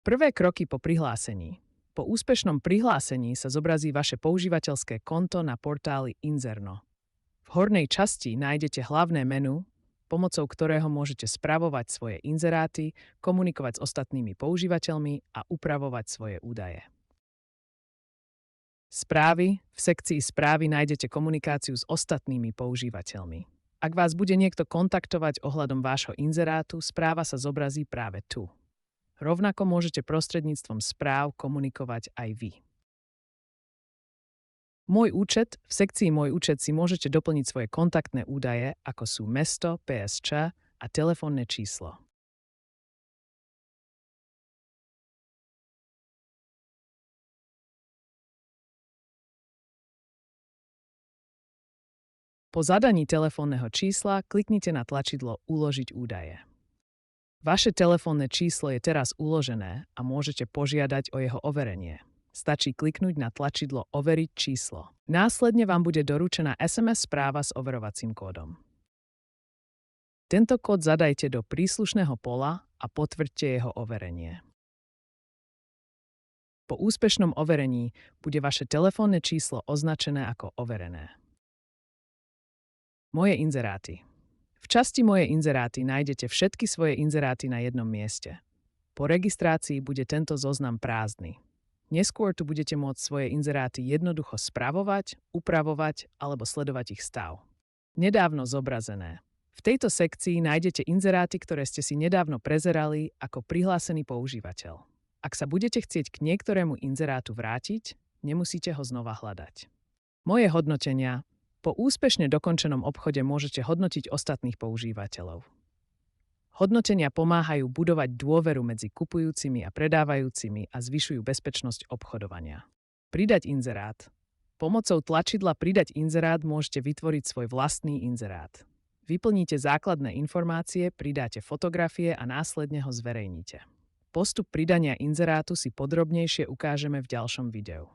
Prvé kroky po prihlásení. Po úspešnom prihlásení sa zobrazí vaše používateľské konto na portáli Inzerno. V hornej časti nájdete hlavné menu, pomocou ktorého môžete spravovať svoje inzeráty, komunikovať s ostatnými používateľmi a upravovať svoje údaje. Správy. V sekcii Správy nájdete komunikáciu s ostatnými používateľmi. Ak vás bude niekto kontaktovať ohľadom vášho inzerátu, správa sa zobrazí práve tu. Rovnako môžete prostredníctvom správ komunikovať aj vy. Môj účet. V sekcii Môj účet si môžete doplniť svoje kontaktné údaje, ako sú mesto, PSČ a telefónne číslo. Po zadaní telefónneho čísla kliknite na tlačidlo Uložiť údaje. Vaše telefónne číslo je teraz uložené a môžete požiadať o jeho overenie. Stačí kliknúť na tlačidlo Overiť číslo. Následne vám bude doručená SMS správa s overovacím kódom. Tento kód zadajte do príslušného pola a potvrďte jeho overenie. Po úspešnom overení bude vaše telefónne číslo označené ako overené. Moje inzeráty. V časti Moje inzeráty nájdete všetky svoje inzeráty na jednom mieste. Po registrácii bude tento zoznam prázdny. Neskôr tu budete môcť svoje inzeráty jednoducho spravovať, upravovať alebo sledovať ich stav. Nedávno zobrazené. V tejto sekcii nájdete inzeráty, ktoré ste si nedávno prezerali ako prihlásený používateľ. Ak sa budete chcieť k niektorému inzerátu vrátiť, nemusíte ho znova hľadať. Moje hodnotenia. Po úspešne dokončenom obchode môžete hodnotiť ostatných používateľov. Hodnotenia pomáhajú budovať dôveru medzi kupujúcimi a predávajúcimi a zvyšujú bezpečnosť obchodovania. Pridať inzerát. Pomocou tlačidla Pridať inzerát môžete vytvoriť svoj vlastný inzerát. Vyplníte základné informácie, pridáte fotografie a následne ho zverejníte. Postup pridania inzerátu si podrobnejšie ukážeme v ďalšom videu.